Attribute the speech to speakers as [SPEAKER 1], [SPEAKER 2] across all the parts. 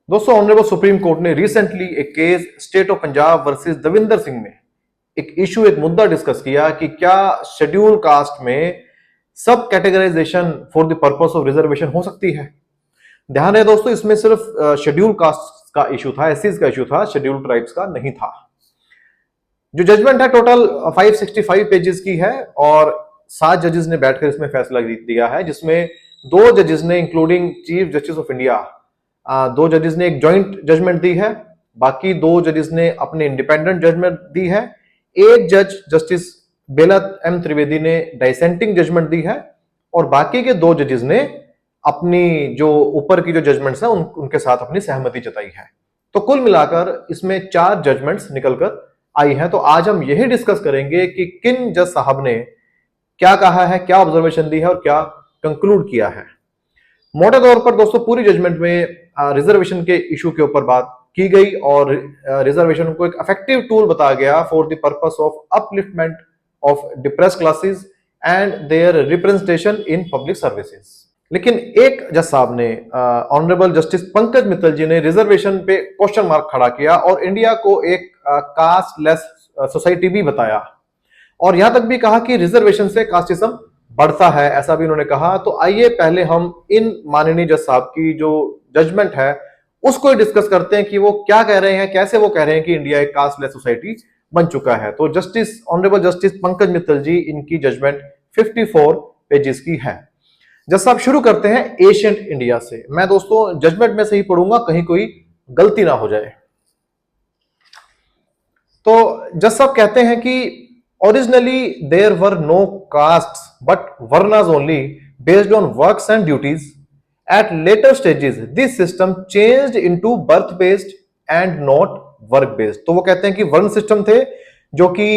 [SPEAKER 1] दोस्तों, honourable supreme court ने recently एक case state of Punjab versus Davinder Singh में एक मुद्दा डिस्कस किया कि क्या शेड्यूल कास्ट में सब categorisation for the purpose of reservation हो सकती है। ध्यान है दोस्तों, इसमें सिर्फ शेड्यूल कास्ट का इशू था, एससीज का इशू था, शेड्यूल ट्राइब्स का नहीं था। जो जजमेंट है टोटल 565 पेजेस की है और 7 जजेस ने बैठकर इसमें फैसला दिया है, जिसमें 2 जजेस ने including chief justice of India 2 जजेस ने एक जॉइंट जजमेंट दी है, बाकी 2 जजेस ने अपने इंडिपेंडेंट जजमेंट दी है। एक जज जस्टिस बेला एम त्रिवेदी ने डाइसेंटिंग जजमेंट दी है और बाकी के 2 जजेस ने अपनी जो ऊपर की जो जजमेंट्स हैं उनके साथ अपनी सहमति जताई है। तो कुल मिलाकर इसमें 4 जजमेंट्स निकलकर आई हैं। तो आज हम यही डिस्कस करेंगे कि किन जज साहब ने क्या कहा है, क्या ऑब्जर्वेशन दी है और क्या कंक्लूड किया है। मोटे तौर पर दोस्तों पूरी जजमेंट में रिजर्वेशन के इशू के ऊपर बात की गई और रिजर्वेशन को एक इफेक्टिव टूल बताया गया for the purpose of upliftment of depressed classes and their representation in public services. लेकिन एक जज साहब ने ऑनरेबल जस्टिस पंकज मित्तल जी ने रिजर्वेशन पे क्वेश्चन मार्क खड़ा किया और इंडिया को एक कास्टलेस सोसाइटी भी बताया और यहां तक भी कहा कि रिजर्वेशन से कास्टिज्म बढ़ता है, ऐसा भी उन्होंने कहा। तो आइए पहले हम इन माननीय जज साहब की जो जजमेंट है उसको डिस्कस करते हैं कि वो क्या कह रहे हैं, कैसे वो कह रहे हैं कि इंडिया एक कास्टलेस सोसाइटी बन चुका है। तो ऑनरेबल जस्टिस पंकज मित्तल जी, इनकी जजमेंट 54 पेजेस की है। जज साहब शुरू करते हैं एशियंट इंडिया से। मैं दोस्तों जजमेंट में से ही पढ़ूंगा, कहीं कोई गलती ना हो जाए। तो जज साहब कहते हैं कि originally there were no castes but varnas only based on works and duties. At later stages this system changed into birth based and not work based. तो वो कहते हैं कि वर्ण सिस्टम थे जो कि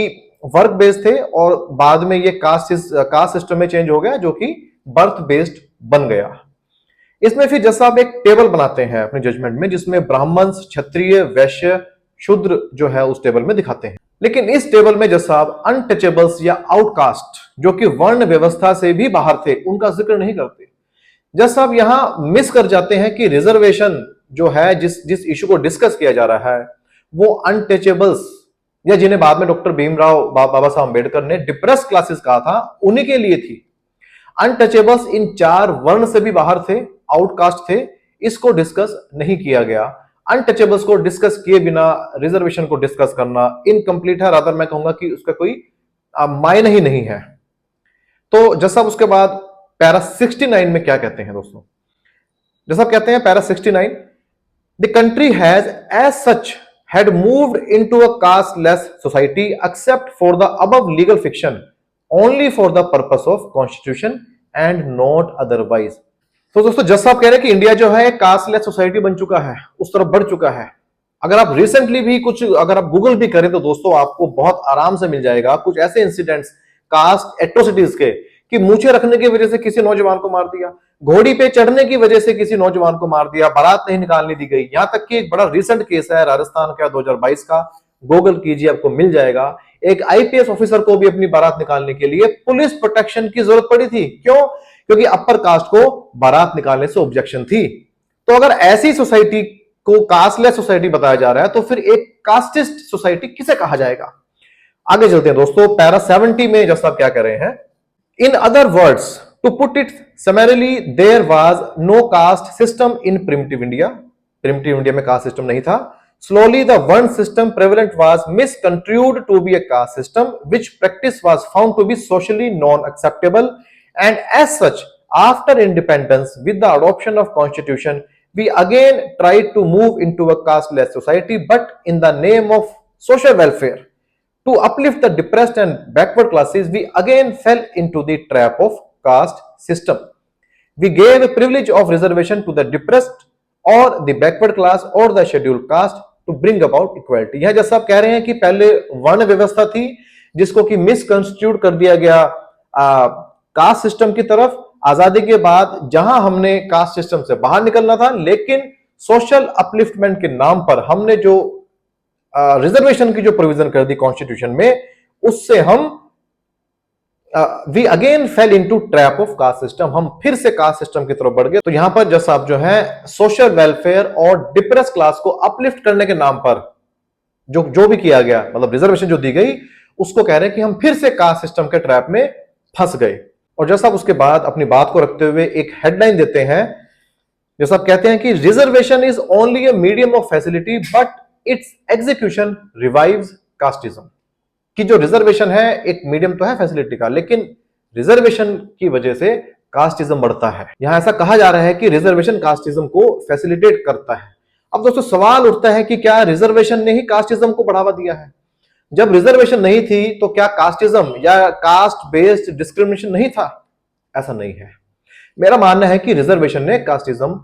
[SPEAKER 1] वर्क बेस्ड थे और बाद में ये कास्ट सिस्टम में चेंज हो गया जो कि बर्थ बेस्ड बन गया। इसमें फिर जज साहब एक टेबल बनाते हैं अपने जजमेंट में, जिसमें ब्राह्मण, क्षत्रिय, वैश्य, शूद्र जो है उस टेबल में दिखाते हैं। लेकिन इस टेबल में जज साहब अनटचेबल्स या आउटकास्ट जो कि वर्ण व्यवस्था से भी बाहर थे उनका जिक्र नहीं करते। जज साहब यहां मिस कर जाते हैं कि रिजर्वेशन जो है जिस इशू को डिस्कस किया जा रहा है वो अनटचेबल्स या जिन्हें बाद में डॉक्टर भीमराव बाबा साहब अम्बेडकर ने डिप्रेस्ड क्लासेस कहा था उन्हीं के लिए थी। अनटचेबल्स इन 4 वर्ण से भी बाहर थे, आउटकास्ट थे, इसको डिस्कस नहीं किया गया। अनटचेबल्स को डिस्कस किए बिना रिजर्वेशन को डिस्कस करना इनकम्प्लीट है, रादर मैं कहूंगा कि उसका कोई मायने ही नहीं है। तो जज साहब उसके बाद पैरा 69 में क्या कहते हैं दोस्तों? जज साहब कहते हैं para 69, the country has as such had moved into a casteless society except for the above legal fiction only for the purpose of constitution and not otherwise. तो दोस्तों जज साहब कह रहे हैं कि इंडिया जो है एक कास्टलेस सोसाइटी बन चुका है, उस तरफ बढ़ चुका है। अगर आप रिसेंटली भी कुछ अगर आप गूगल भी करें तो दोस्तों आपको बहुत आराम से मिल जाएगा कुछ ऐसे इंसिडेंट्स कास्ट एट्रोसिटीज के कि मूछें रखने की वजह से किसी नौजवान को मार दिया, घोड़ी पे चढ़ने की वजह से किसी नौजवान को मार दिया, बारात नहीं निकालने दी गई। यहां तक कि एक बड़ा रिसेंट केस है राजस्थान का 2022 का, गूगल कीजिए आपको मिल जाएगा। एक आईपीएस ऑफिसर को भी अपनी बारात निकालने के लिए पुलिस प्रोटेक्शन की जरूरत पड़ी थी। क्यों? क्योंकि अपर कास्ट को बारात निकालने से ऑब्जेक्शन थी। तो अगर ऐसी सोसाइटी को कास्टलेस सोसाइटी बताया जा रहा है तो फिर एक कास्टिस्ट सोसाइटी किसे कहा जाएगा? आगे चलते हैं दोस्तों, पैरा 70 में जज साहब क्या कह रहे हैं? In other words, to put it summarily, there was no caste system in primitive India. Primitive India में कास्ट सिस्टम नहीं था। Slowly the one system prevalent was misconstrued to be a caste system, which practice was found to be socially non-acceptable, and as such, after independence, with the adoption of constitution, we again tried to move into a casteless society, but in the name of social welfare, to uplift the depressed and backward classes, we again fell into the trap of caste system. We gave a privilege of reservation to the depressed or the backward class or the scheduled caste to bring about equality. यह जज साहब कह रहे हैं कि पहले वर्ण व्यवस्था थी जिसको कि मिसकंस्टिट्यूट कर दिया गया कास्ट सिस्टम की तरफ। आजादी के बाद जहां हमने कास्ट सिस्टम से बाहर निकलना था, लेकिन सोशल अपलिफ्टमेंट के नाम पर हमने जो रिजर्वेशन की जो प्रोविजन कर दी कॉन्स्टिट्यूशन में, उससे हम we again fell into trap of caste system, हम फिर से कास्ट सिस्टम की तरफ बढ़ गए। तो यहां पर जज साहब जो है सोशल वेलफेयर और डिप्रेस क्लास को अपलिफ्ट करने के नाम पर जो जो भी किया गया, मतलब रिजर्वेशन जो दी गई, उसको कह रहे हैं कि हम फिर से कास्ट सिस्टम के ट्रैप में फंस गए। और जज साहब उसके बाद अपनी बात को रखते हुए एक हेडलाइन देते हैं, जैसा आप कहते हैं कि reservation is only a medium of facility but it's execution revives casteism. कि जो रिजर्वेशन है एक मीडियम तो है फैसिलिटी का, लेकिन रिजर्वेशन की वजह से कास्टिज्म बढ़ता है। यहां ऐसा कहा जा रहा है कि रिजर्वेशन कास्टिज्म को फैसिलिटेट करता है। अब दोस्तों सवाल उठता है कि क्या रिजर्वेशन ने ही कास्टिज्म को बढ़ावा दिया है? जब रिजर्वेशन नहीं थी तो क्या कास्टिज्म या कास्ट बेस्ड डिस्क्रिमिनेशन नहीं था? ऐसा नहीं है। मेरा मानना है कि रिजर्वेशन ने कास्टिज्म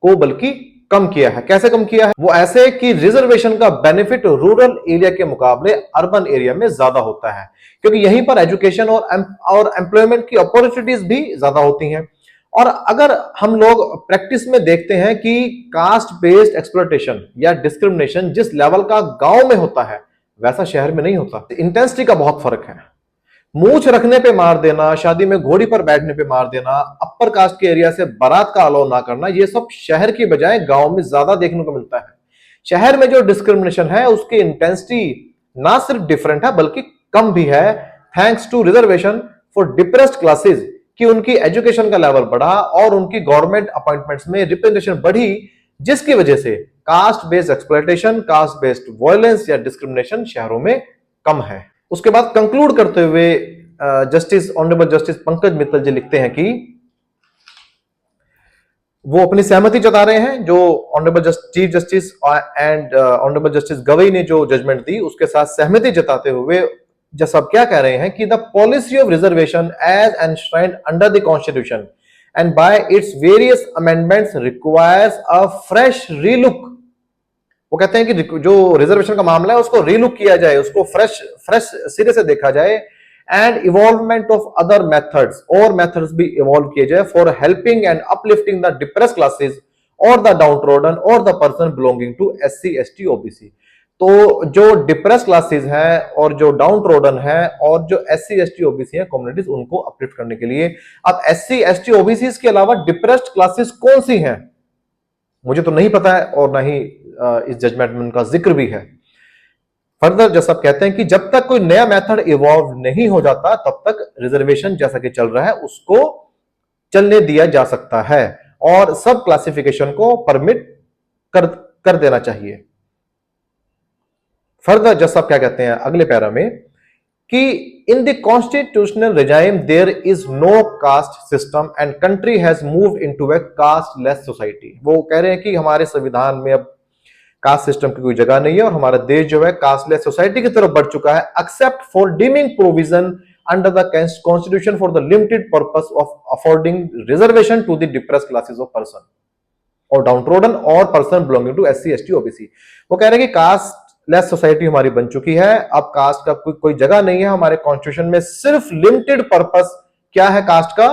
[SPEAKER 1] को बल्कि कम किया है। कैसे कम किया है? वो ऐसे कि रिजर्वेशन का बेनिफिट रूरल एरिया के मुकाबले अर्बन एरिया में ज्यादा होता है, क्योंकि यहीं पर एजुकेशन और एम्प्लॉयमेंट की अपॉर्चुनिटीज भी ज्यादा होती हैं। और अगर हम लोग प्रैक्टिस में देखते हैं कि कास्ट बेस्ड एक्सप्लॉयटेशन या डिस्क्रिमिनेशन जिस लेवल का गांव में होता है वैसा शहर में नहीं होता। इंटेंसिटी का बहुत फर्क है। मूछ रखने पे मार देना, शादी में घोड़ी पर बैठने पे मार देना, अपर कास्ट के एरिया से बारात का अलाउ ना करना, ये सब शहर की बजाय गांव में ज्यादा देखने को मिलता है। शहर में जो डिस्क्रिमिनेशन है उसकी इंटेंसिटी ना सिर्फ डिफरेंट है बल्कि कम भी है, thanks to reservation for depressed classes, कि उनकी एजुकेशन का लेवल बढ़ा और उनकी गवर्नमेंट अपॉइंटमेंट्स में रिप्रेजेंटेशन बढ़ी, जिसकी वजह से caste based exploitation, caste based violence या डिस्क्रिमिनेशन शहरों में कम है। उसके बाद कंक्लूड करते हुए justice honourable justice Pankaj Mittal ji लिखते हैं कि वो अपनी सहमति जता रहे हैं जो honourable chief justice and honourable justice Gavai ने जो जजमेंट दी उसके साथ सहमति जताते हुए जज साहब क्या कह रहे हैं कि the policy of reservation as enshrined under the constitution and by its various amendments requires a fresh relook. वो कहते हैं कि जो रिजर्वेशन का मामला है उसको रीलुक किया जाए, उसको फ्रेश सिरे से देखा जाए, and involvement of other methods, और मेथड्स भी इवॉल्व किए जाए for helping and uplifting the depressed classes और द डाउनट्रोडन और the person belonging to SC ST OBC. तो जो डिप्रेस क्लासेस हैं और जो डाउनट्रोडन है और जो एससी एसटी ओबीसी है कम्युनिटीज, उनको अपलिफ्ट करने के लिए। अब एससी एसटी ओबीसी के अलावा डिप्रेस्ड क्लासेस कौन सी हैं मुझे तो नहीं पता है, और ना ही इस जजमेंट में उनका जिक्र भी है। फर्दर जैसा आप कहते हैं कि जब तक कोई नया मेथड इवॉल्व नहीं हो जाता तब तक रिजर्वेशन जैसा कि चल रहा है उसको चलने दिया जा सकता है और सब क्लासिफिकेशन को परमिट कर देना चाहिए। फर्दर जज साहब क्या कहते हैं अगले पैरा में कि in the constitutional regime there is no caste system and country has moved into a casteless society. वो कह रहे हैं कि हमारे संविधान में अब कास्ट सिस्टम की कोई जगह नहीं है और हमारा देश जो है कास्टलेस सोसाइटी की तरफ बढ़ चुका है, except for deeming provision under the constitution for the limited purpose of affording reservation to the depressed classes of person और डाउनट्रोडन और person belonging to SC ST OBC. वो कह रहे हैं कि कास्टलेस सोसाइटी हमारी बन चुकी है, अब कास्ट का कोई जगह नहीं है हमारे कॉन्स्टिट्यूशन में, सिर्फ लिमिटेड पर्पस क्या है कास्ट का,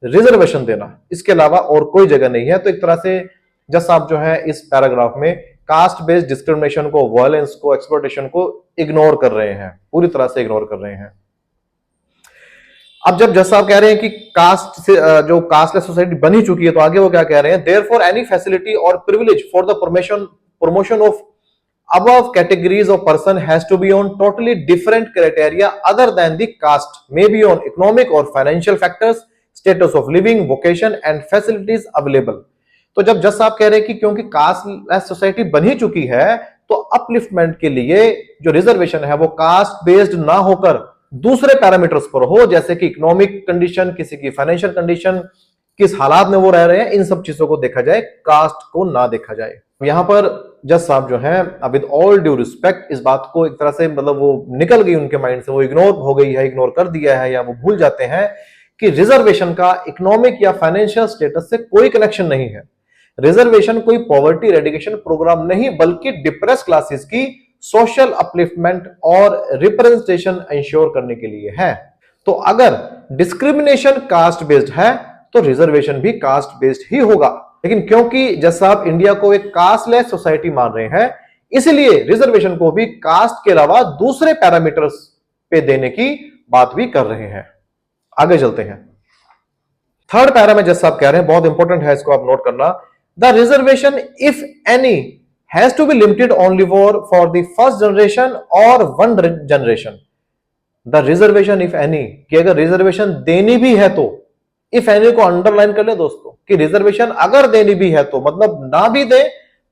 [SPEAKER 1] रिजर्वेशन देना, इसके अलावा और कोई जगह नहीं है। तो एक तरह से जज साहब जो है इस पैराग्राफ में कास्ट बेस्ड डिस्क्रिमिनेशन को, वायलेंस को, एक्सप्लॉयटेशन को इग्नोर कर रहे हैं, पूरी तरह से इग्नोर कर रहे हैं। अब जब जज साहब कह रहे हैं कि कास्ट से जो कास्टलेस सोसाइटी बनी चुकी है तो आगे वो क्या कह रहे हैं, देयरफॉर एनी फैसिलिटी और privilege for the promotion of above categories of person has to be on totally different criteria other than the caste, may be on economic or financial factors, status of living, vocation and facilities available। तो जब जज साहब कह रहे हैं कि क्योंकि casteless society बन ही चुकी है तो अपलिफ्टमेंट के लिए जो रिजर्वेशन है वो कास्ट बेस्ड ना होकर दूसरे पैरामीटर्स पर हो, जैसे कि इकोनॉमिक कंडीशन, किसी की फाइनेंशियल कंडीशन, किस हालात में वो रह रहे हैं, इन सब चीजों को देखा जाए, कास्ट को ना देखा जाए। यहां पर जज साहब जो है विद ऑल ड्यू रिस्पेक्ट इस बात को एक तरह से मतलब वो निकल गई उनके माइंड से, वो इग्नोर हो गई है, इग्नोर कर दिया है या वो भूल जाते हैं कि रिजर्वेशन का इकोनॉमिक या फाइनेंशियल स्टेटस से कोई कनेक्शन नहीं है। रिजर्वेशन कोई पॉवर्टी रेडिकेशन प्रोग्राम नहीं बल्कि डिप्रेस क्लासेस की सोशल अपलिफ्टमेंट और रिप्रेजेंटेशन इंश्योर करने के लिए है। तो अगर डिस्क्रिमिनेशन कास्ट बेस्ड है तो रिजर्वेशन भी कास्ट बेस्ड ही होगा, लेकिन क्योंकि जज साहब इंडिया को एक कास्टलेस सोसाइटी मान रहे हैं इसलिए रिजर्वेशन को भी कास्ट के अलावा दूसरे पैरामीटर्स पे देने की बात भी कर रहे हैं। आगे चलते हैं। थर्ड पैरा में जैसा आप कह रहे हैं, बहुत इंपॉर्टेंट है, इसको आप नोट करना। The reservation if any has to be limited only for the first generation और one generation. The reservation if any, कि अगर रिजर्वेशन देनी भी है तो, इफ एनी को अंडरलाइन कर ले दोस्तों, कि रिजर्वेशन अगर देनी भी है तो, मतलब ना भी दे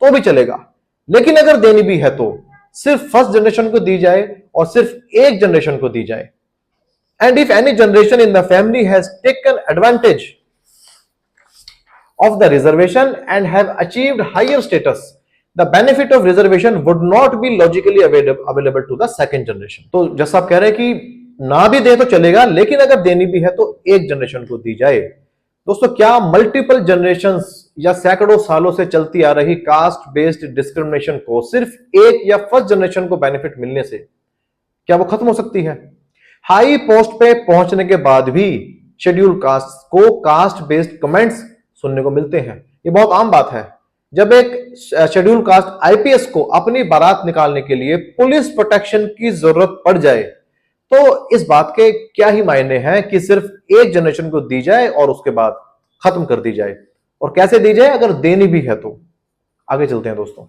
[SPEAKER 1] तो भी चलेगा, लेकिन अगर देनी भी है तो सिर्फ फर्स्ट जनरेशन को दी जाए और सिर्फ एक जनरेशन को दी जाए। And if any generation in the family has taken advantage of the reservation and have achieved higher status, the benefit of reservation would not be logically available to the second generation. तो जैसा आप कह रहे हैं कि ना भी दे तो चलेगा, लेकिन अगर देनी भी है तो एक जनरेशन को दी जाए। दोस्तों, क्या मल्टीपल जनरेशंस या सैकड़ों सालों से चलती आ रही कास्ट बेस्ड डिस्क्रिमिनेशन को सिर्फ एक या फर्स्ट जनरेशन को बेनिफिट मिलने से क्या वो खत्म हो सकती है? हाई पोस्ट पे पहुंचने के बाद भी शेड्यूल कास्ट को कास्ट बेस्ड कमेंट्स सुनने को मिलते हैं। ये बहुत आम बात है। जब एक शेड्यूल कास्ट आईपीएस को अपनी बारात निकालने के लिए पुलिस प्रोटेक्शन की जरूरत पड़ जाए, तो इस बात के क्या ही मायने हैं कि सिर्फ एक जनरेशन को दी जाए और उसके बाद खत्म कर दी जाए, और कैसे दी जाए अगर देनी भी है तो। आगे चलते हैं दोस्तों।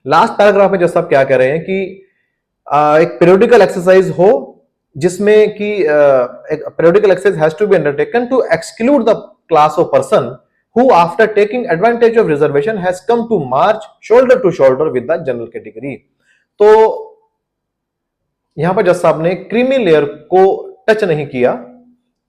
[SPEAKER 1] लास्ट पैराग्राफ में जैसा आप क्या कह रहे हैं कि एक पीरियोडिकल एक्सरसाइज हो, जिसमें कि एक periodical exercise has to be undertaken to exclude the class of person who after taking advantage of reservation has come to march shoulder to shoulder with the general category. तो यहां पर जज साहब ने क्रीमी लेयर को touch नहीं किया,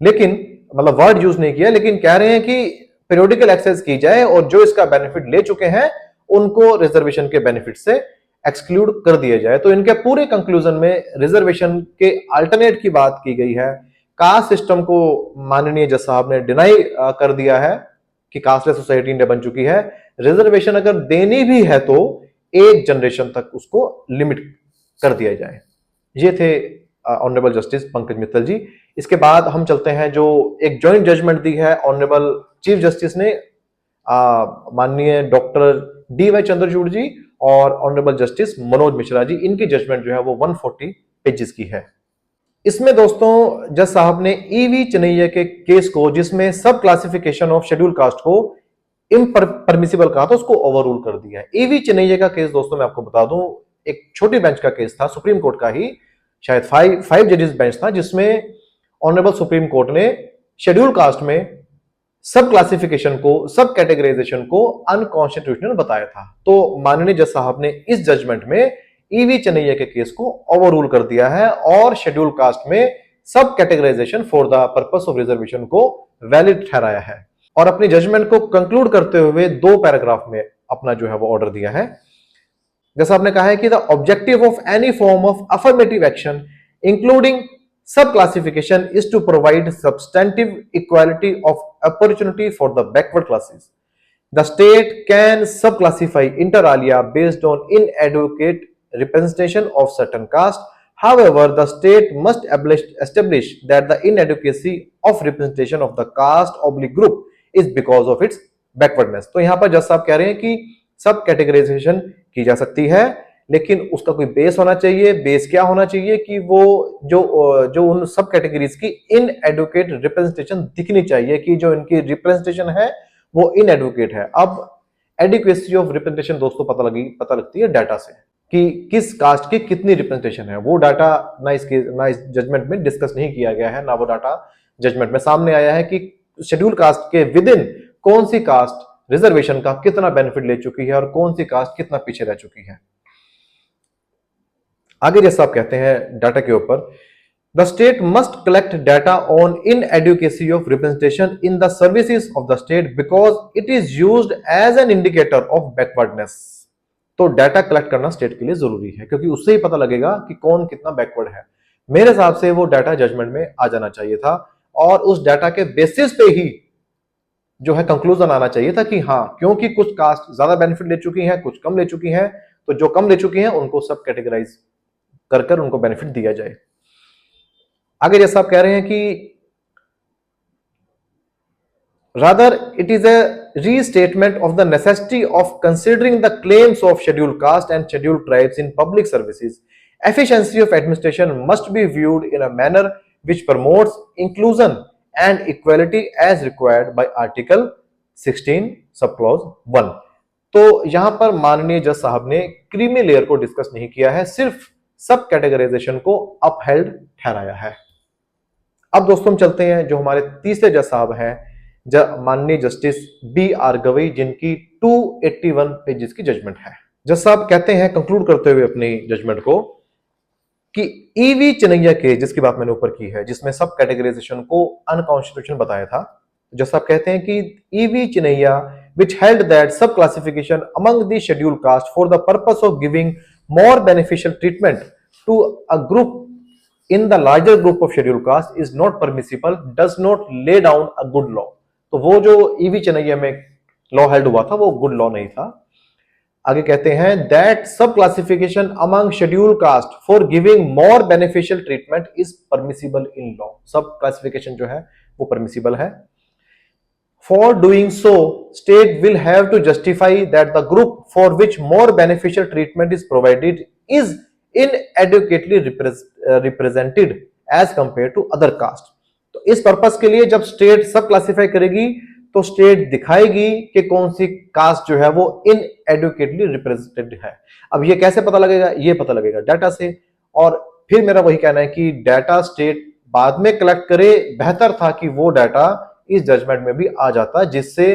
[SPEAKER 1] लेकिन मतलब वर्ड यूज नहीं किया, लेकिन कह रहे हैं कि पीरियोडिकल एक्सरसाइज की जाए और जो इसका बेनिफिट ले चुके हैं उनको रिजर्वेशन के बेनिफिट से एक्सक्लूड कर दिया जाए। तो इनके पूरे कंक्लूजन में रिजर्वेशन के अल्टरनेट की बात की गई है। कास्ट सिस्टम को माननीय जज साहब ने डिनाई कर दिया है कि कास्टलेस सोसाइटी इंडिया बन चुकी है। रिजर्वेशन अगर देनी भी है तो एक जनरेशन तक उसको लिमिट कर दिया जाए। ये थे ऑनरेबल जस्टिस पंकज मित्तल जी। इसके बाद हम चलते हैं जो एक जॉइंट जजमेंट दी है ऑनरेबल चीफ जस्टिस ने माननीय डॉक्टर डी.वाई. चंद्रचूड़ जी और ऑनरेबल जस्टिस मनोज मिश्रा जी। इनकी जजमेंट जो है वो 140 पेजेस की है। इसमें दोस्तों जज साहब ने ईवी चनैया के केस को, जिसमें सब क्लासिफिकेशन ऑफ शेड्यूल कास्ट को इम्परमिसिबल कहा था, उसको ओवररूल कर दिया है। ईवी चनैया का केस दोस्तों मैं आपको बता दूं, एक छोटी बेंच का केस था, सुप्रीम कोर्ट का ही, शायद 5 जजेस बेंच था, जिसमें ऑनरेबल सुप्रीम कोर्ट ने शेड्यूल कास्ट में सब क्लासिफिकेशन को, सब कैटेगराइजेशन को अनकॉन्स्टिट्यूशनल बताया था। तो माननीय जज साहब ने इस जजमेंट में ईवी चनैया के केस को ओवररूल कर दिया है और शेड्यूल कास्ट में सब categorisation for the purpose of reservation को वैलिड ठहराया है। और अपनी जजमेंट को कंक्लूड करते हुए 2 पैराग्राफ में अपना जो है वो ऑर्डर दिया है। जैसा आपने कहा है कि the objective of any form of affirmative action including sub classification is to provide substantive equality of opportunity for the backward classes. The state can subclassify inter alia based on inadequate representation of certain caste. However, the state must establish that the inadequacy of representation of the caste oblique group is because of its backwardness. तो यहां पर जज साहब कह रहे हैं कि सब कैटेगराइजेशन की जा सकती है, लेकिन उसका कोई बेस होना चाहिए। बेस क्या होना चाहिए कि वो जो उन सब कैटेगरीज की इनएडुकेट रिप्रेजेंटेशन दिखनी चाहिए, कि जो इनकी रिप्रेजेंटेशन है वो इनएडुकेट है। अब एडिक्वेसी ऑफ रिप्रेजेंटेशन दोस्तों पता लगती है डाटा से, कि किस कास्ट की कितनी रिप्रेजेंटेशन है। वो डाटा ना इस जजमेंट में डिस्कस नहीं किया गया है, ना वो डाटा जजमेंट में सामने आया है कि शेड्यूल कास्ट के विद इन कौन सी कास्ट रिजर्वेशन का कितना बेनिफिट ले चुकी है और कौन सी कास्ट कितना पीछे रह चुकी है। आगे जैसा आप कहते हैं डाटा के ऊपर, the state must collect data on inadequacy of representation in the services of the state because it is used as an indicator of backwardness. तो डाटा कलेक्ट करना स्टेट के लिए जरूरी है, क्योंकि उससे ही पता लगेगा कि कौन कितना बैकवर्ड है। मेरे हिसाब से वो डाटा जजमेंट में आ जाना चाहिए था, और उस डाटा के बेसिस पे ही जो है कंक्लूजन आना चाहिए था कि हाँ, क्योंकि कुछ कास्ट ज्यादा बेनिफिट ले चुकी हैं, कुछ कम ले चुकी हैं, तो जो कम ले चुकी हैं उनको सब कैटेगराइज कर उनको बेनिफिट दिया जाए। आगे जैसा आप कह रहे हैं कि rather it is a restatement of the necessity of considering the claims of scheduled caste and scheduled tribes in public services. Efficiency of administration must be viewed in a manner which promotes inclusion and equality as required by Article 16 sub clause 1। तो यहां पर माननीय जज साहब ने creamy layer को discuss नहीं किया है, सिर्फ सब कैटेगराइजेशन को अपहेल्ड ठहराया है। अब दोस्तों हम चलते हैं जो हमारे तीसरे जज साहब हैं, माननीय जस्टिस बी आर गवई, जिनकी 281 पेजेस की जजमेंट है। जज साहब कहते हैं कंक्लूड करते हुए अपनी जजमेंट को कि ईवी चिनैया केस जिसकी बात मैंने ऊपर की है, जिसमें सब कैटेगराइजेशन को अनकॉन्स्टिट्यूशनल बताया था, जज साहब कहते हैं कि EV चिनैया which held that sub classification among the scheduled caste for the purpose of giving more beneficial treatment to a group in the larger group of scheduled caste is not permissible, does not lay down a good law। तो वो जो EV चिनैया में law held हुआ था वो good law नहीं था। आगे कहते हैं that sub classification among scheduled caste for giving more beneficial treatment is permissible in law। सब क्लासिफिकेशन जो है वो परमिसिबल है। For doing so, state will have to justify that the group for which more beneficial treatment is provided is inadequately represented as compared to other caste। तो इस purpose के लिए जब स्टेट सब क्लासिफाई करेगी तो स्टेट दिखाएगी कि कौन सी कास्ट जो है वो इनएडुकेटली रिप्रेजेंटेड है। अब ये कैसे पता लगेगा? ये पता लगेगा डाटा से। और फिर मेरा वही कहना है कि डाटा स्टेट बाद में कलेक्ट करे, बेहतर था कि वो डाटा इस जजमेंट में भी आ जाता, जिससे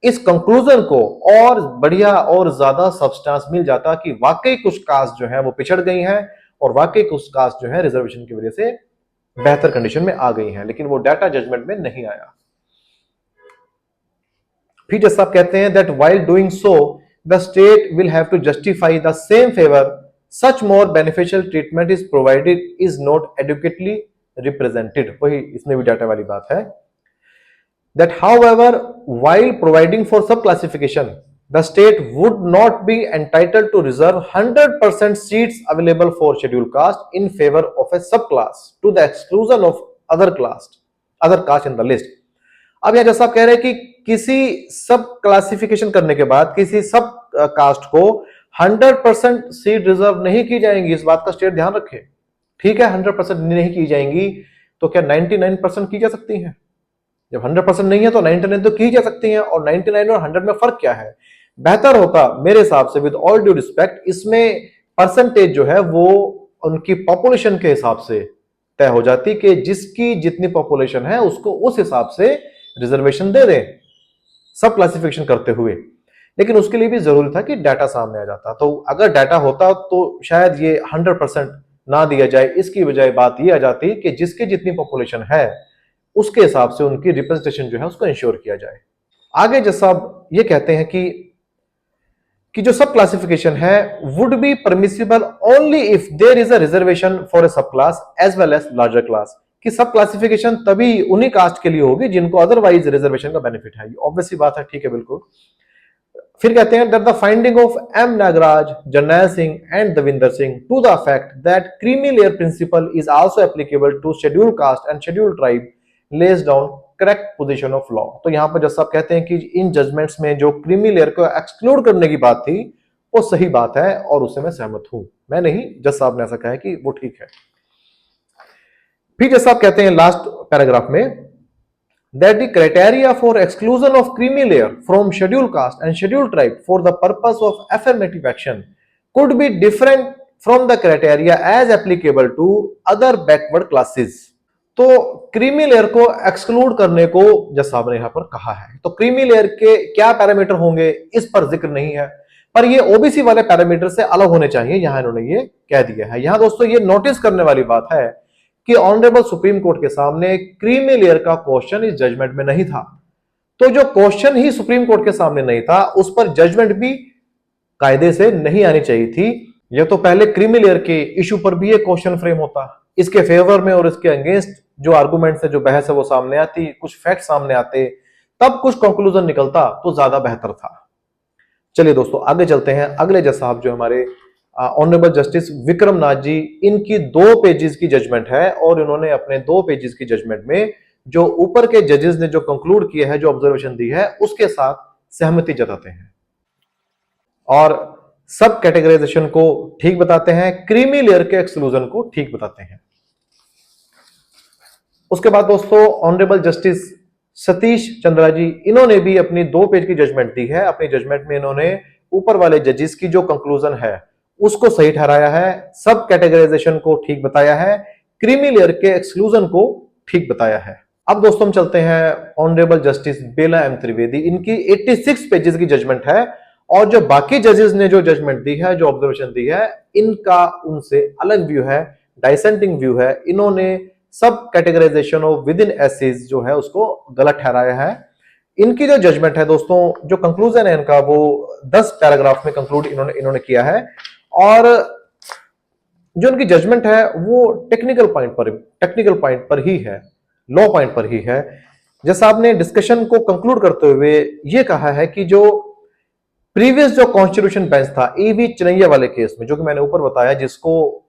[SPEAKER 1] इस कंक्लूजन को और बढ़िया और ज्यादा सब्सटेंस मिल जाता कि वाकई कुछ कास्ट जो है वो पिछड़ गई हैं और वाकई कुछ कास्ट जो है रिजर्वेशन की वजह से बेहतर कंडीशन में आ गई हैं, लेकिन वो डाटा जजमेंट में नहीं आया। फिर जज साहब कहते हैं that while doing so the state will have to justify the same favour such more beneficial treatment is provided is not adequately represented. वही इसमें भी डाटा वाली बात है। That however, while providing for subclassification, the state would not be entitled to reserve 100% seats available for scheduled caste in favor of a subclass to the exclusion of other caste in the list। अब यहां जैसा आप कह रहे हैं कि किसी सब क्लासिफिकेशन करने के बाद किसी सब कास्ट को 100% सीट रिजर्व नहीं की जाएंगी, इस बात का स्टेट ध्यान रखे। ठीक है, 100% नहीं की जाएंगी तो क्या 99% की जा सकती हैं? जब 100% नहीं है तो 99 तो की जा सकती हैं। और 99 और 100 में फर्क क्या है? बेहतर होता मेरे हिसाब से, विद ऑल ड्यू रिस्पेक्ट, इसमें परसेंटेज जो है वो उनकी पॉपुलेशन के हिसाब से तय हो जाती कि जिसकी जितनी पॉपुलेशन है उसको उस हिसाब से रिजर्वेशन दे दें सब क्लासिफिकेशन करते हुए। लेकिन उसके लिए भी जरूरी था कि डाटा सामने आ जाता। तो अगर डाटा होता तो शायद ये 100% ना दिया जाए, इसकी बजाय बात ये आ जाती कि जिसकी जितनी पॉपुलेशन है उसके हिसाब से उनकी रिप्रेजेंटेशन जो है उसको इंश्योर किया जाए। आगे जज साहब ये कहते हैं कि जो सब क्लासिफिकेशन है would be permissible only if there is a reservation for a sub class as well as larger class. कि सब क्लासिफिकेशन तभी उन्हीं कास्ट के लिए होगी जिनको अदरवाइज रिजर्वेशन का बेनिफिट है। ऑब्वियसली बात है, ठीक है, बिल्कुल। फिर कहते हैं that the finding of M Nagaraj, Jarnail Singh and Davinder Singh to the fact that creamy layer principle is also applicable to scheduled caste and scheduled tribe lays down correct position of law. तो यहां पर जज साहब कहते हैं कि इन जजमेंट्स में जो क्रीमी लेयर को एक्सक्लूड करने की बात थी वो सही बात है और उससे मैं सहमत हूं। मैं नहीं, जज साहब ने ऐसा कहा है कि वो ठीक है। फिर जज साहब कहते हैं लास्ट पैराग्राफ में that the criteria for exclusion of creamy layer from scheduled caste and scheduled tribe for the purpose of affirmative action could be different from the criteria as applicable to other backward classes. तो creamy layer को exclude करने को जज साहब ने यहां पर कहा है। तो क्रीमी लेयर के क्या पैरामीटर होंगे इस पर जिक्र नहीं है, पर ये ओबीसी वाले पैरामीटर से अलग होने चाहिए, यहां इन्होंने ये कह दिया है। यहां दोस्तों ये नोटिस करने वाली बात है कि ऑनरेबल सुप्रीम कोर्ट के सामने क्रीमी लेयर का क्वेश्चन इस जजमेंट में नहीं था। तो जो क्वेश्चन ही सुप्रीम कोर्ट के सामने नहीं था उस पर जजमेंट भी कायदे से नहीं आनी चाहिए थी। यह तो पहले क्रीमी लेयर के इशू पर भी ये क्वेश्चन फ्रेम होता, इसके फेवर में और इसके अगेंस्ट जो आर्गुमेंट है, जो बहस है वो सामने आती, कुछ फैक्ट सामने आते, तब कुछ कंक्लूजन निकलता तो ज्यादा बेहतर था। चलिए दोस्तों आगे चलते हैं। अगले जज साहब जो हमारे ऑनरेबल जस्टिस विक्रम नाथ जी, इनकी 2 पेजेस की जजमेंट है और इन्होंने अपने 2 पेजेस की जजमेंट में जो ऊपर के जजेस ने जो कंक्लूड किया है, जो ऑब्जर्वेशन दी है, उसके साथ सहमति जताते हैं और सब कैटेगराइजेशन को ठीक बताते हैं, क्रीमी लेयर के एक्सक्लूजन को ठीक बताते हैं। उसके बाद दोस्तों ऑनरेबल जस्टिस सतीश चंद्रा जी, इन्होंने भी अपनी 2 पेज की जजमेंट दी है। अपनी जजमेंट में इन्होंने ऊपर वाले जजेस की जो कंक्लूजन है उसको सही ठहराया है, सब कैटेगराइजेशन को ठीक बताया है, क्रीमी लेयर के एक्सक्लूजन को ठीक बताया है। अब दोस्तों हम चलते हैं ऑनरेबल जस्टिस बेला एम त्रिवेदी, इनकी 86 पेजेस की जजमेंट है और जो बाकी जजेस ने जो जजमेंट दी है, जो ऑब्जर्वेशन दी है, इनका उनसे अलग व्यू है, डाइसेंटिंग व्यू है। इन्होंने sub categorization of within एसेज जो है उसको गलत ठहराया है। इनकी जो जजमेंट है दोस्तों, जो कंक्लूजन है इनका, वो 10 पैराग्राफ में कंक्लूड इन्होंने किया है और जो उनकी जजमेंट है वो टेक्निकल पॉइंट पर ही है, लॉ पॉइंट पर ही है। जैसा आपने डिस्कशन को कंक्लूड करते हुए ये कहा है कि जो प्रीवियस जो कॉन्स्टिट्यूशन बेंच था ईवी चिनैया वाले केस में, जो कि मैंने ऊपर बताया, जिसको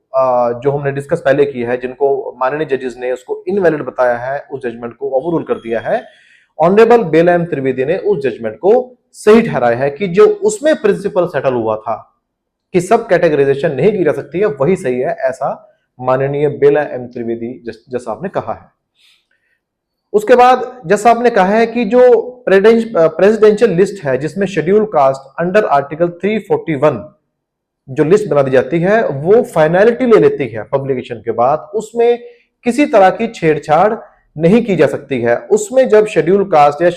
[SPEAKER 1] जो हमने डिस्कस पहले किया है, जिनको माननीय जजेस ने उसको इनवैलिड बताया है, उस जजमेंट को ओवररूल कर दिया है। ऑनरेबल बेला एम त्रिवेदी ने उस जजमेंट को सही ठहराया है कि जो उसमें प्रिंसिपल सेटल हुआ था कि सब कैटेगराइजेशन नहीं की जा सकती है, वही सही है, ऐसा माननीय बेला एम त्रिवेदी जैसा आपने कहा है। उसके बाद जैसा आपने कहा है कि जो प्रेसिडेंशियल लिस्ट है जिसमें शेड्यूल कास्ट अंडर आर्टिकल 341 जो लिस्ट बना दी जाती है वो फाइनलिटी ले लेती है पब्लिकेशन के बाद, उसमें किसी तरह की छेड़छाड़ नहीं की जा सकती है। उसमें जब शेड्यूल कास्ट या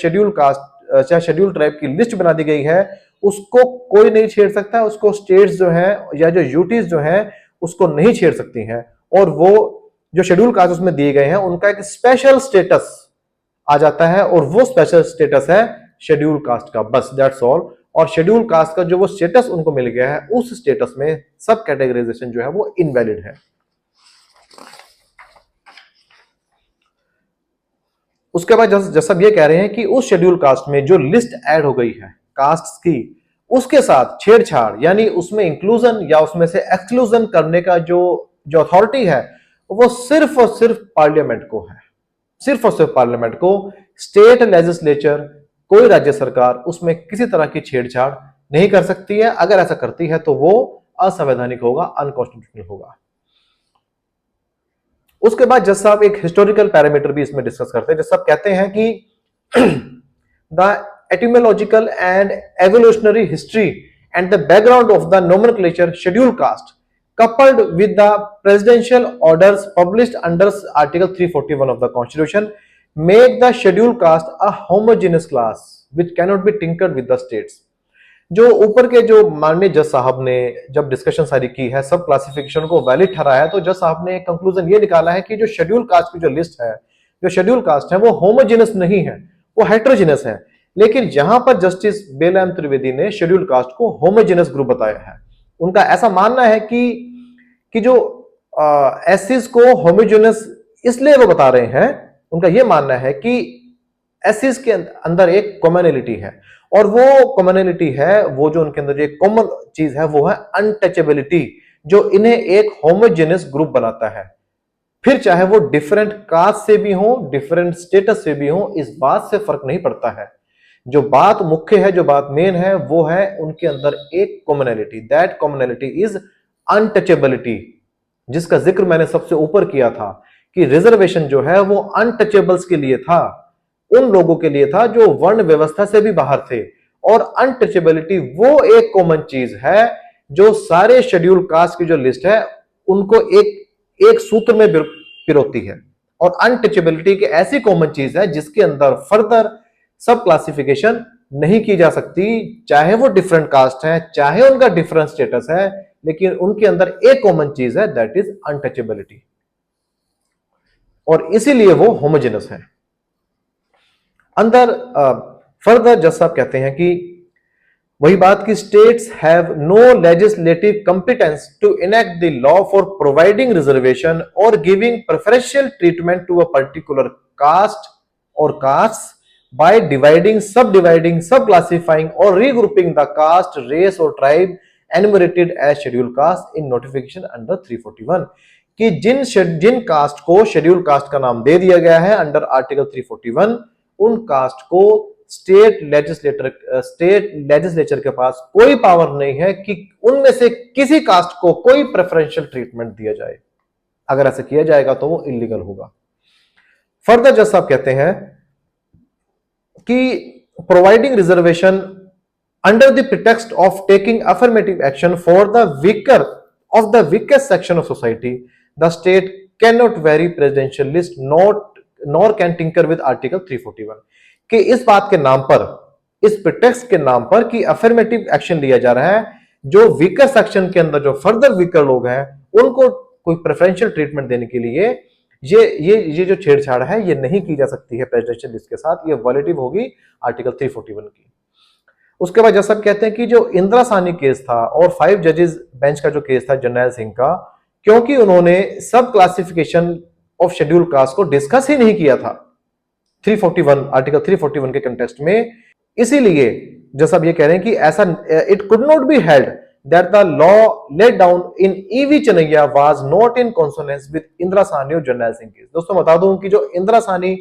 [SPEAKER 1] शेड्यूल ट्राइब की लिस्ट बना दी गई है उसको कोई नहीं छेड़ सकता, उसको स्टेट्स जो है या जो यूटीज जो है उसको नहीं छेड़ सकती हैं। और वो जो शेड्यूल कास्ट उसमें दिए गए हैं उनका एक स्पेशल स्टेटस आ जाता है और वो स्पेशल स्टेटस है शेड्यूल कास्ट का, बस दैट्स ऑल। और शेड्यूल कास्ट का जो वो स्टेटस उनको मिल गया है, उस स्टेटस में सब कैटेगराइजेशन जो है वो इनवैलिड है। उसके बाद जैसा ये कह रहे हैं कि उस शेड्यूल कास्ट में जो लिस्ट ऐड हो गई है कास्ट की, उसके साथ छेड़छाड़ यानी उसमें इंक्लूजन या उसमें से एक्सक्लूजन करने का जो अथॉरिटी है वो सिर्फ और सिर्फ पार्लियामेंट को है, सिर्फ और सिर्फ पार्लियामेंट को। स्टेट लेजिस्लेचर, कोई राज्य सरकार उसमें किसी तरह की छेड़छाड़ नहीं कर सकती है। अगर ऐसा करती है तो वो असंवैधानिक होगा, अनकॉन्स्टिट्यूशनल होगा। उसके बाद जज साहब एक हिस्टोरिकल पैरामीटर भी इसमें डिस्कस करते हैं। जज साहब कहते हैं कि the etymological and evolutionary history and the background of the nomenclature schedule caste coupled with the presidential orders published under article 341 of the constitution make the schedule caste a homogeneous class which cannot be tinkered with the states। जो ऊपर के जो माननीय जज साहब ने जब discussion सारी की है, सब क्लासिफिकेशन को वैलिड ठहराया, तो जज साहब ने कंक्लूजन ये निकाला है कि जो शेड्यूल कास्ट की जो लिस्ट है, जो शेड्यूल कास्ट है वो होमोजेनस नहीं है, वो हेट्रोजेनस है। लेकिन यहां पर जस्टिस बेला एम त्रिवेदी ने शेड्यूल कास्ट को होमोजेनस ग्रुप बताया है। उनका ऐसा मानना है कि जो एससीज को होमोजेनस इसलिए वो बता रहे हैं, उनका यह मानना है कि एससीज के अंदर एक कॉमनैलिटी है और वो कॉमनैलिटी है, वो जो उनके अंदर जो एक कॉमन चीज है वो है अनटचेबिलिटी, जो इन्हें एक होमोजेनस ग्रुप बनाता है। फिर चाहे वो डिफरेंट कास्ट से भी हो, डिफरेंट स्टेटस से भी हो, इस बात से फर्क नहीं पड़ता है। जो बात मुख्य है, जो बात मेन है, वो है उनके अंदर एक commonality, that commonality is untouchability, जिसका जिक्र मैंने सबसे ऊपर किया था कि रिजर्वेशन जो है वो अनटचेबल्स के लिए था, उन लोगों के लिए था जो वर्ण व्यवस्था से भी बाहर थे। और अनटचेबिलिटी वो एक कॉमन चीज है जो सारे शेड्यूल कास्ट की जो लिस्ट है उनको एक सूत्र में पिरोती है। और अनटचेबिलिटी की ऐसी कॉमन चीज है जिसके अंदर फर्दर सब क्लासिफिकेशन नहीं की जा सकती, चाहे वो डिफरेंट कास्ट है, चाहे उनका डिफरेंट स्टेटस है, लेकिन उनके अंदर एक कॉमन चीज है, दैट इज अनटचेबिलिटी, और इसीलिए वो होमोजेनस है। अंदर फर्दर जज साहब कहते हैं कि वही बात कि states have no legislative competence to enact the law for providing reservation और giving preferential treatment to a particular caste और caste by dividing, subdividing, subclassifying or regrouping the caste, race or tribe enumerated as scheduled caste in notification under 341। कि जिन cast को schedule caste का नाम दे दिया गया है under article 341, उन cast को स्टेट लेजिस्लेचर के पास कोई पावर नहीं है कि उनमें से किसी कास्ट को कोई प्रेफरेंशियल ट्रीटमेंट दिया जाए। अगर ऐसा किया जाएगा तो वो इलीगल होगा। फर्दर जज साहब कहते हैं कि providing reservation under the pretext of taking affirmative action for the weaker of the weakest section of society, the state cannot vary presidential list, nor can tinker with Article 341. कि इस बात के नाम पर, इस प्रिटेक्स्ट के नाम पर कि अफर्मेटिव एक्शन लिया जा रहा है, जो वीकर सेक्शन के अंदर जो फर्दर वीकर लोग हैं उनको कोई प्रेफरेंशियल ट्रीटमेंट देने के लिए ये जो छेड़छाड़ है ये नहीं की जा सकती है प्रेसिडेंशियल लिस्ट के साथ, ये वॉलेटिव होगी आर्टिकल 341 की। उसके बाद जैसा कहते हैं कि जो इंदिरा साहनी केस था और 5 जजेस बेंच का जो केस था जर्नैल सिंह का, क्योंकि उन्होंने सब क्लासिफिकेशन ऑफ शेड्यूल कास्ट को डिस्कस ही नहीं किया था 341 आर्टिकल 341 के कंटेक्स्ट में, इसीलिए जैसा ये कह रहे हैं कि ऐसा it could not be held that the law laid down in E V Chinnaiah was not in consonance with Indira Sawhney और जर्नैल सिंह केस। दोस्तों बता दूं कि जो इंदिरा साहनी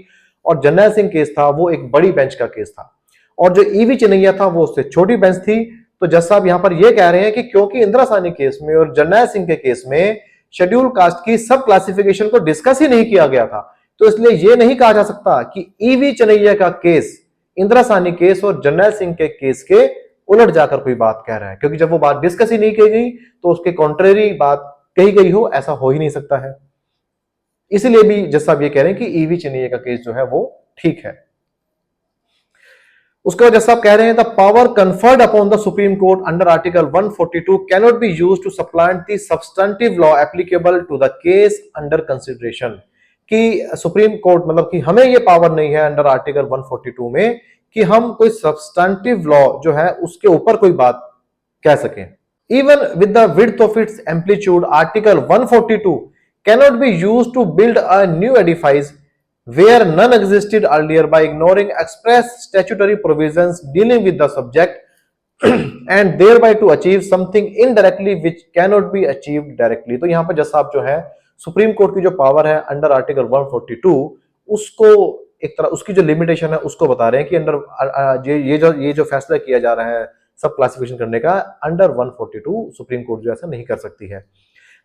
[SPEAKER 1] और जर्नैल सिंह केस था वो एक बड़ी बेंच का केस था और जो ईवी चिनैया था वो उससे छोटी बेंच थी। तो जज साहब यहां पर यह कह रहे हैं कि क्योंकि इंदिरा साहनी केस में और जर्नैल सिंह के केस में शेड्यूल कास्ट की सब क्लासिफिकेशन को डिस्कस ही नहीं किया गया था, तो इसलिए यह नहीं कहा जा सकता कि ईवी चिनैया का केस इंदिरा साहनी केस और जर्नैल सिंह के केस के उलट जाकर कोई बात कह रहा है, क्योंकि जब वो बात डिस्कस ही नहीं की गई तो उसके कॉन्ट्रेरी बात कही गई हो, ऐसा हो ही नहीं सकता है। इसलिए भी जज साहब ये कह रहे हैं कि ईवी चिनैया का केस जो है वो ठीक है। उसके बाद जैसा आप कह रहे हैं the power conferred upon the Supreme Court under article 142 cannot be used to supplant the substantive law applicable to the case under consideration, कि सुप्रीम कोर्ट मतलब कि हमें ये पावर नहीं है अंडर आर्टिकल 142 में कि हम कोई सब्सटेंटिव लॉ जो है उसके ऊपर कोई बात कह सकें। Even with the width of its amplitude article 142 cannot be used to build a new edifice where none existed earlier by ignoring express statutory provisions dealing with the subject and thereby to achieve something indirectly which cannot be achieved directly। तो यहां पर जज साहब जो है supreme court की जो power है अंडर आर्टिकल 142 उसको एक तरह उसकी जो लिमिटेशन है उसको बता रहे हैं कि अंडर ये जो फैसला किया जा रहा है सब क्लासिफिकेशन करने का अंडर 142 सुप्रीम कोर्ट जो ऐसा नहीं कर सकती है।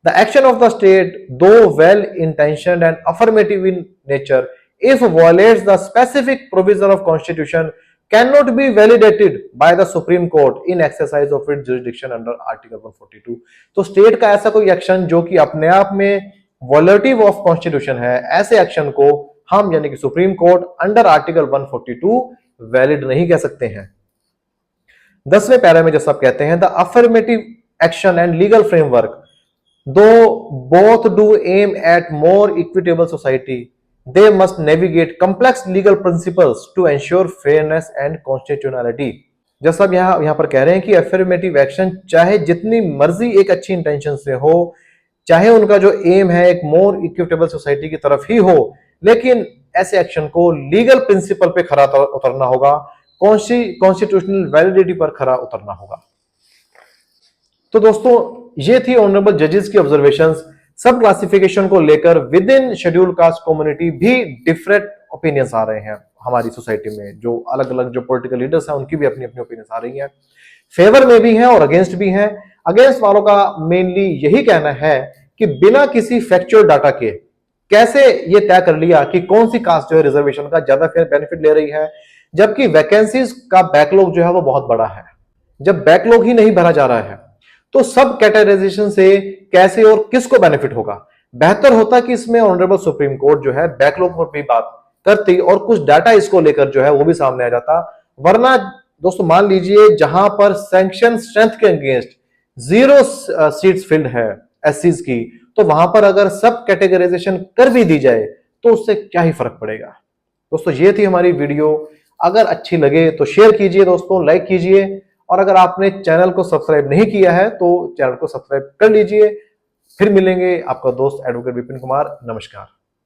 [SPEAKER 1] The action of the state, though well-intentioned and affirmative in nature, if violates the specific provision of Constitution, cannot be validated by the Supreme Court in exercise of its jurisdiction under Article 142। तो state का ऐसा कोई action जो कि अपने आप में वॉलेटिव of constitution है, ऐसे एक्शन को हम यानी कि Supreme Court under article 142 valid नहीं कह सकते हैं। 10वें पैरा में जैसा आप कहते हैं the affirmative action and legal framework though both do aim at more equitable society, they must navigate complex legal principles to ensure fairness and constitutionality। जैसा अब यहां पर कह रहे हैं कि अफर्मेटिव एक्शन चाहे जितनी मर्जी एक अच्छी इंटेंशन से हो, चाहे उनका जो एम है एक मोर इक्विटेबल सोसाइटी की तरफ ही हो, लेकिन ऐसे एक्शन को लीगल प्रिंसिपल पे खरा उतरना होगा, कॉन्स्टिट्यूशनल वैलिडिटी पर खरा उतरना होगा। तो दोस्तों ये थी ऑनरेबल जजेस की ऑब्जर्वेशंस। सब क्लासिफिकेशन को लेकर with in schedule caste community भी डिफरेंट ओपिनियंस आ रहे हैं हमारी सोसाइटी में, जो अलग अलग जो पॉलिटिकल लीडर्स हैं उनकी भी अपनी अपनी ओपिनियंस आ रही हैं, फेवर में भी हैं और अगेंस्ट भी हैं। अगेंस्ट वालों का मेनली यही कहना है कि बिना किसी फैक्चुअल डाटा के कैसे ये तय कर लिया कि कौन सी कास्ट जो है रिजर्वेशन का ज्यादा बेनिफिट ले रही है, जबकि वैकेंसीज का बैकलॉग जो है वो बहुत बड़ा है। जब बैकलॉग ही नहीं भरा जा रहा है तो सब कैटेगराइजेशन से कैसे और किसको बेनिफिट होगा। बेहतर होता कि इसमें ऑनरेबल सुप्रीम कोर्ट जो है बैकलॉग पर भी बात करती और कुछ डाटा इसको लेकर जो है वो भी सामने आ जाता। वरना दोस्तों मान लीजिए जहां पर सैंक्शन स्ट्रेंथ के अगेंस्ट 0 सीट्स फिल्ड है एससीज की, तो वहां पर अगर सब कैटेगराइजेशन कर भी दी जाए तो उससे क्या ही फर्क पड़ेगा। दोस्तों ये थी हमारी वीडियो, अगर अच्छी लगे तो शेयर कीजिए दोस्तों, लाइक कीजिए, और अगर आपने चैनल को सब्सक्राइब नहीं किया है तो चैनल को सब्सक्राइब कर लीजिए। फिर मिलेंगे, आपका दोस्त एडवोकेट विपिन कुमार। नमस्कार।